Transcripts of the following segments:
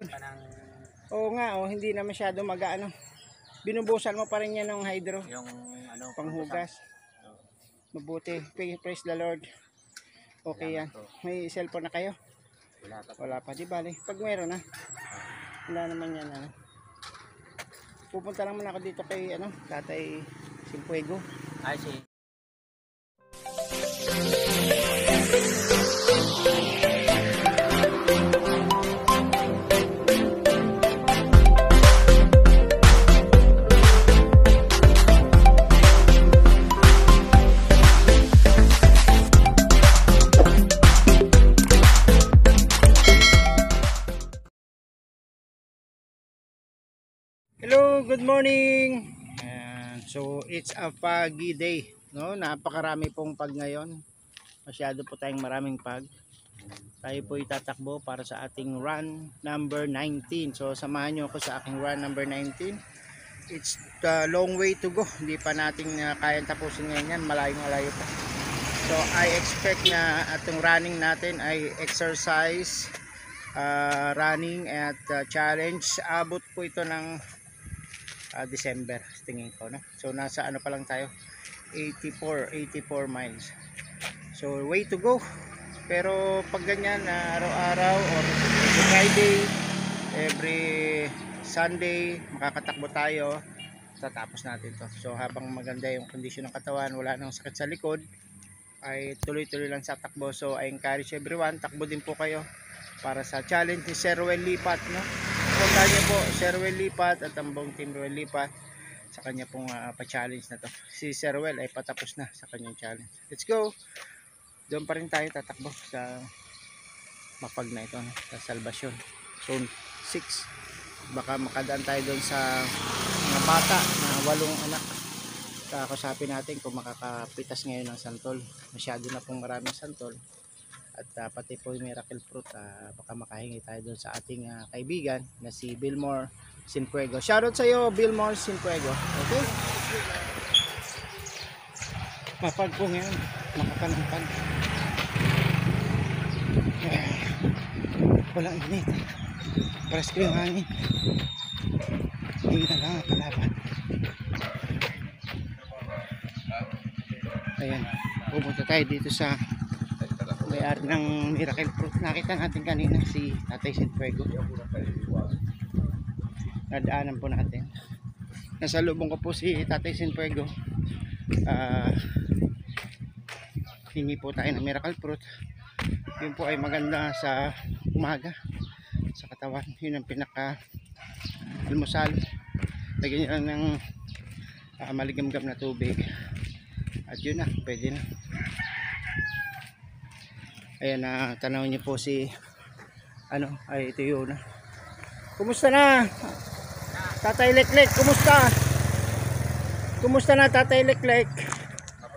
Parang, Oo nga, oh, hindi na masyado mag-ano. Binubusan mo pa rin yan ng hydro, yung ano, panghugas. Mabuti. Praise the Lord. Okay yan. May cellphone na kayo? Wala pa. Di bale. Pag meron na. Wala naman yan. Ano. Pupunta lang muna ako dito kay Tatay Simpuego. Ay, si Hello, good morning. So it's a foggy day, no? Napakarami pong pag ngayon. Masyado po tayong maraming pag. Tayo po itatakbo para sa ating run number 19. So samahan niyo ako sa aking run number 19. It's the long way to go. Hindi pa natin kayang tapusin ngayon yan. Malayo pa. So I expect na atong running natin ay exercise, running at challenge. Abot po ito ng December tingin ko, no? So nasa ano pa lang tayo, 84 miles. So way to go. Pero pag ganyan na araw-araw or every Friday, every Sunday makakatakbo tayo, tatapos natin to. So habang maganda yung kondisyon ng katawan, wala nang sakit sa likod, ay tuloy-tuloy lang sa takbo. So I encourage everyone, takbo din po kayo para sa challenge ni Sir Ruel Lipat, no? Punta niyo po Sir Ruel Lipat at ang buong team Ruel Lipat sa kanya pong pa-challenge na to. Si Sir Ruel ay patapos na sa kanyang challenge. Let's go. Doon pa rin tayo tatakbo sa mapag na ito, no? Sa Salvation Zone 6. Baka makadaan tayo doon sa mga bata na 8 anak. Kakusapin natin kung makakapitas ngayon ng santol. Masyado na pong maraming santol. At pati po yung miracle fruit, baka makahingi tayo doon sa ating kaibigan na si Billmore Simpuego. Shoutout sa iyo, Billmore Simpuego. Okay? Mapag po ngayon, makapanampag. Walang init. Presko yung hangin. Hindi na lang ang kalaban. Ayan, pupunta tayo dito sa may-ari ng miracle fruit. Nakita natin kanina si Tatay Simpuego. Nadaanan po natin. Nasa lubong ko po si Tatay Simpuego. Hingi po tayo ng miracle fruit. Yun po ay maganda sa umaga sa katawan. Yun ang pinaka almusal. Lagyan nyo lang ng maligamgam na tubig at yun na, pwede na. Ayan, tanaw niyo po si ay ito yun. Kumusta na Tatay Leklek? Kumusta na Tatay Leklek?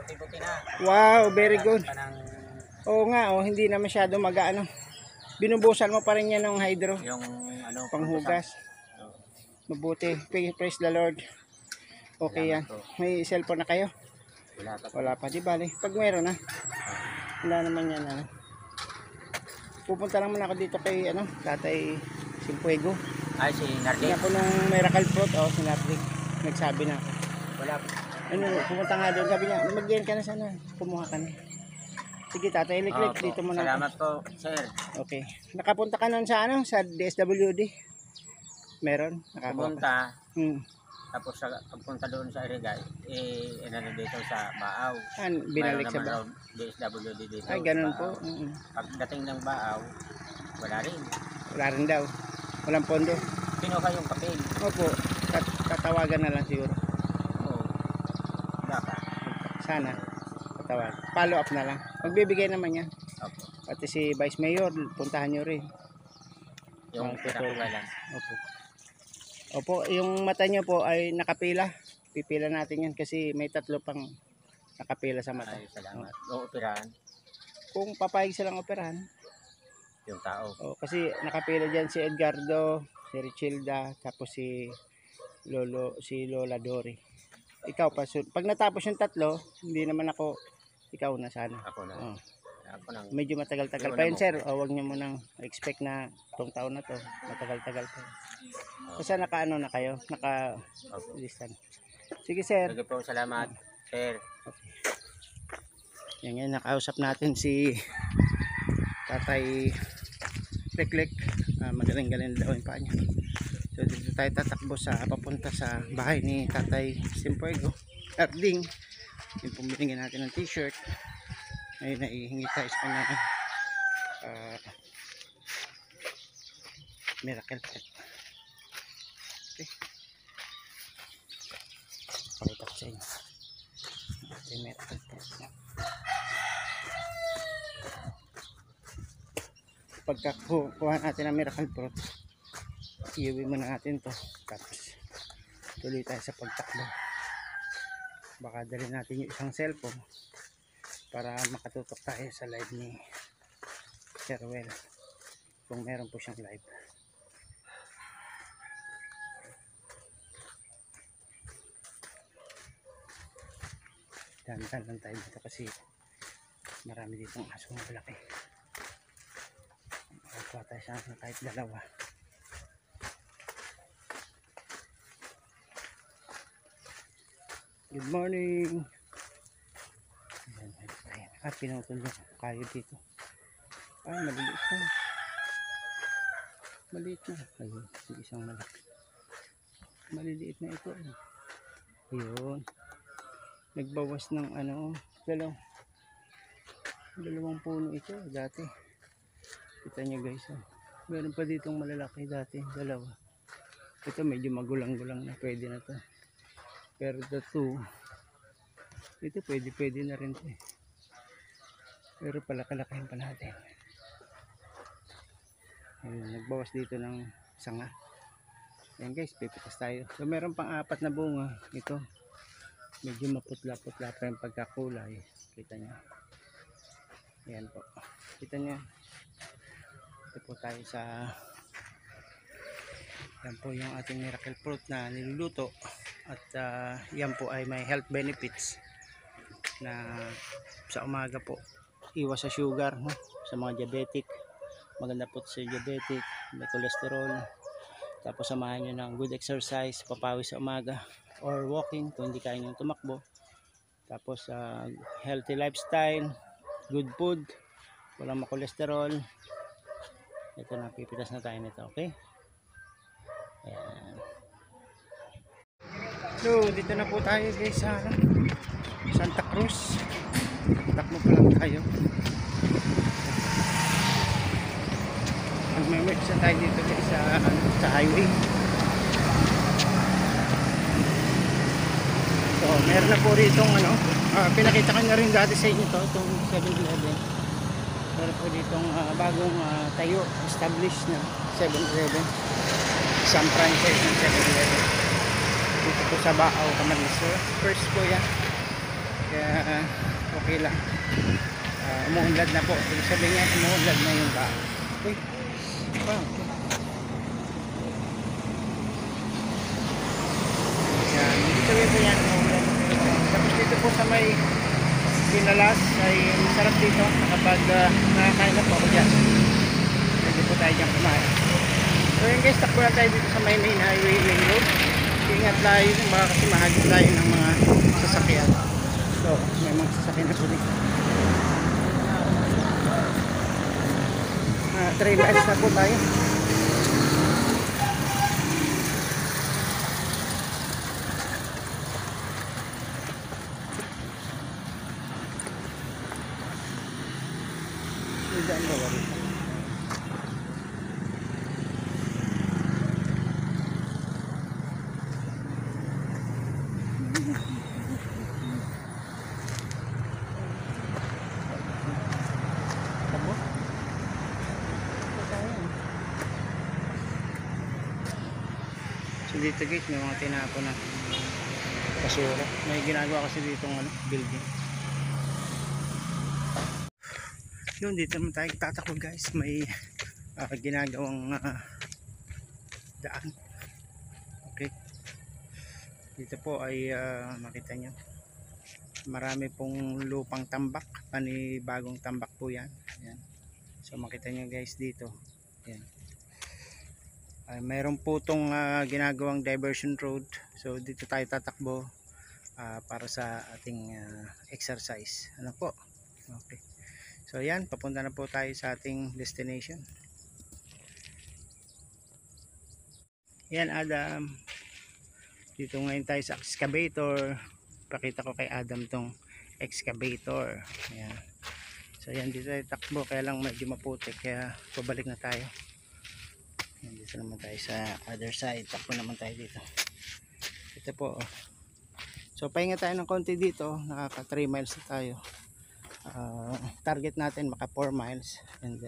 maputi-puti na. Wow, very good. Parang, Oo nga, oh, hindi na masyado mag-ano. Binubusan mo pa rin yan ng hydro, yung ano, panghugas. Mabuti. Praise the Lord. Okay yan. May cellphone na kayo? Wala pa. Di bale. Pag meron na. Wala naman yan. Pupunta lang muna ako dito kay Tatay Simpuego. Ay, si Nardi. Ako nung miracle fruit, si Nardi. Nagsabi na ako. Wala. Pupunta nga doon. Sabi niya, mag-gain ka na sana. Kumuha ka na. Sige, Tatay Liklik, dito mo na. Salamat po, sir. Okay. Nakapunta ka nun sa sa DSWD? Meron? Pumunta. Tapos pagpunta doon sa Irigay, dito sa Baaw. Binalik sa Baaw. DSWD dito. Ay, ganun po. Pagdating ng Baaw, wala rin. Wala rin daw. Walang pondo. Kinuha yung papel. Opo. Tatawagan na lang siguro. Oo. Dapat. Sana. Tatawag. Follow up na lang. Magbibigay naman yan. Opo. Pati si Vice Mayor, puntahan nyo rin. Yung pera lang. Opo. Opo, yung mata nyo po ay nakapila. Pipila natin yan kasi may 3 pang nakapila sa mata. Ay, salamat. Operahan. Kung papayag silang operahan. Yung tao. Kasi nakapila dyan si Edgardo, si Richilda, tapos si Lola Dory. Ikaw pa. Pag natapos yung 3, hindi naman ako, ikaw na sana. Ako na. Ako nang Medyo matagal-tagal pa yun, sir. O, huwag nyo munang expect na itong taon na to. Matagal-tagal pa. Kasi naka ano na kayo? Naka Opo. listan. Sige, sir. Sige po, salamat. Sir. Yan yan, nakausap natin si Tatay Liklek. Magaling-galing daw yung paa niya. So dito tayo tatakbo sa papunta sa bahay ni Tatay Simpuego Arding. Yung pumilingin natin ng t-shirt. Ngayon naihingi tayo sa kanya miracle pet. Okay, pakita ko sa inyo yung miracle pet. Pagkakuha natin ng miracle fruit, iuwi muna natin to, tapos tuloy tayo sa pagtakbo. Baka dali natin yung isang cellphone para makatutok tayo sa live ni Sir Well, kung meron po siyang live. Dandan lang tayo dito kasi marami ditong asong malaki. Makakuha tayo sa kahit dalawa. Good morning. At pinutol niya kayo dito. Ay, maliliit na. Maliit na. Ayun, isang malaki. Maliliit na ito. Ayun. Nagbawas ng ano, dalawang puno ito dati. Kita nyo guys. Meron pa ditong malalaki dati. Dalawa. Ito medyo magulang-gulang na. Pwede na to. Pero ito pwede na rin to eh. Pero palakalakahin pa natin. Ayun, nagbawas dito ng sanga. Ayan guys, pipitas tayo. So meron pang 4 na bunga. Ito medyo maputla-putla pa yung pagkakulay. Kita nyo. Ayan po. Kita nyo. Ito po tayo sa yan po yung ating miracle fruit na niluluto. At yan po ay may health benefits na sa umaga po iwas sa sugar, no? Sa mga diabetic, maganda po sa diabetic, may cholesterol. Tapos samahan nyo ng good exercise, papawis sa umaga or walking kung hindi kaya nyo tumakbo. Tapos healthy lifestyle, good food, walang makolesterol. Ito na, pipitas na tayo nito, okay? Ayan. So dito na po tayo guys sa Santa Cruz. Takbo pa lang tayo. Mag-merge na tayo dito guys sa highway. So meron na po rito pinakita ko na rin dati sa inyo itong 7-Eleven. Meron po ditong bagong tayo, established na 7-Eleven. Isang franchise ng 7-Eleven dito po sa Baaw, Camarines. First po yan, kaya okay lang. Umuunlad na po, ibig sabihin niya umuunlad na yung Baaw. Okay, wow. Yan, dito po yan umuunlad. Tapos dito po sa may Pinalas ay masarap dito kapag nakakain na po ako dyan. Pwede po tayo dyan kumain. So yun guys, takbo na tayo dito sa may main highway, main road. Ingat tayo, baka kasi mahagit tayo ng mga sasakyan. So may mga sasakyan na po dito. 3 miles na po tayo. Diyan ba wala? So dito guys, may mga tinapon na basura. May ginagawa kasi dito ng building. Yun, dito naman tayo tatakbo guys. May ginagawang daan. Okay. Dito po ay makita nyo marami pong lupang tambak, panibagong tambak po yan. Ayan. So makita nyo guys dito, ayan. Mayroon po itong ginagawang diversion road, so dito tayo tatakbo para sa ating exercise. Ano po? Okay. So yan, papunta na po tayo sa ating destination. Yan Adam, dito ngayon tayo sa excavator. Pakita ko kay Adam tong excavator. Ayan. So yan, dito tayo takbo, kaya lang medyo maputik, kaya pabalik na tayo. Ayan, dito naman tayo sa other side, takbo naman tayo dito. Ito po. So pahinga tayo ng konti dito, nakaka 3 miles na tayo. Target natin maka 4 miles, and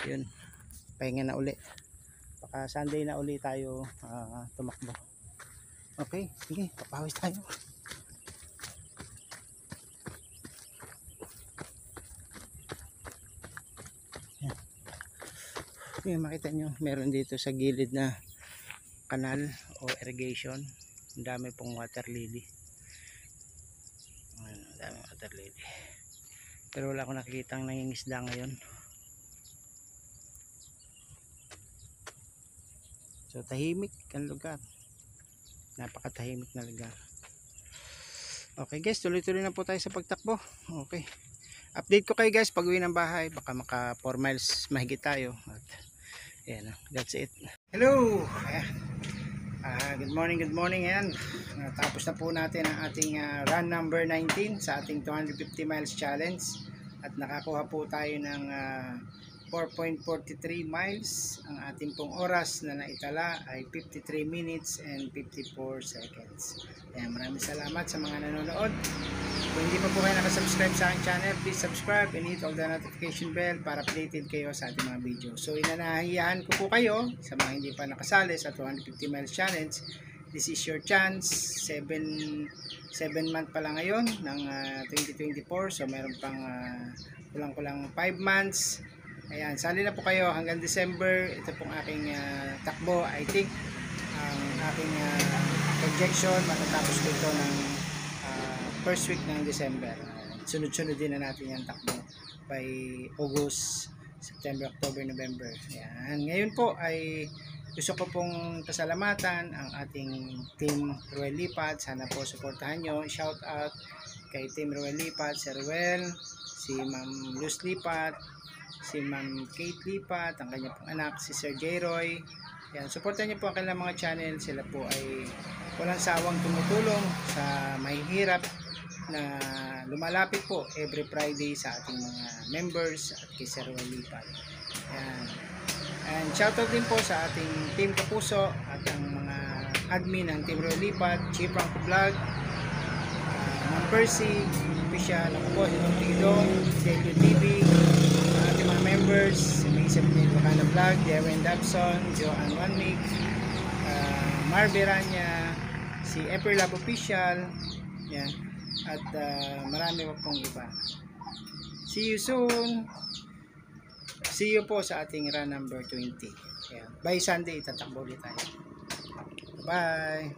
yun, pahinga na uli. Baka Sunday na uli tayo tumakbo. Okay, sige, papawis tayo. Yan, makita nyo, meron dito sa gilid na kanal o irrigation. Ang dami pong water lily. Ang dami water lily. Pero wala akong nakikitang nangingisda ngayon. So tahimik ang lugar. Napakatahimik na lugar. Okay guys, tuloy-tuloy na po tayo sa pagtakbo. Okay. Update ko kayo guys pag uwi ng bahay. Baka maka 4 miles mahigit tayo. At ayan, that's it. Hello! Good morning. Ayan. Tapos na po natin ang ating run number 19 sa ating 250 miles challenge. At nakakuha po tayo ng 4.43 miles. Ang ating pong oras na naitala ay 53 minutes and 54 seconds. Ayan, maraming salamat sa mga nanonood. Kung hindi pa po kayo nakasubscribe sa aking channel, please subscribe and hit all the notification bell para updated kayo sa ating mga video. So inanahiyahan ko po kayo sa mga hindi pa nakasali sa 250 miles challenge. This is your chance. 7 month pa lang ngayon ng 2024. So meron pang kulang-kulang 5 months. Ayan, sali na po kayo hanggang December. Ito pong aking takbo. I think ang aking projection matatapos ko ito ng first week ng December. Sunod-sunod din na natin yung takbo by August, September, October, November. Ayan. Ngayon po ay gusto ko pong pasalamatan ang ating Team Ruel Lipat. Sana po suportahan nyo. Shout out kay Team Ruel Lipat, si Ruel, si Ma'am Luz Lipat, si Ma'am Kate Lipat, ang kanya pong anak, si Sir J. Roy. Yan, supportan niyo po ang kanilang mga channel. Sila po ay walang sawang tumutulong sa mahihirap na lumalapit po every Friday sa ating mga members at kay Sir Ruel Lipat. Yan. And shoutout din po sa ating Team Kapuso at ang mga admin ng Team Ruel Lipat, Chief Franco Vlog, Ma'am Percy, official, ako po, si Tom Tigidong, Delio TV, ang ating mga members, si Misa Pinilocana Vlog, Darren Dabson, Joanne Wanmig, Marby Rania, si April Lab Official, yan, at marami pa pong iba. See you soon. See you po sa ating run number 20. Yan. By Sunday, tatakbo ulit tayo. Bye!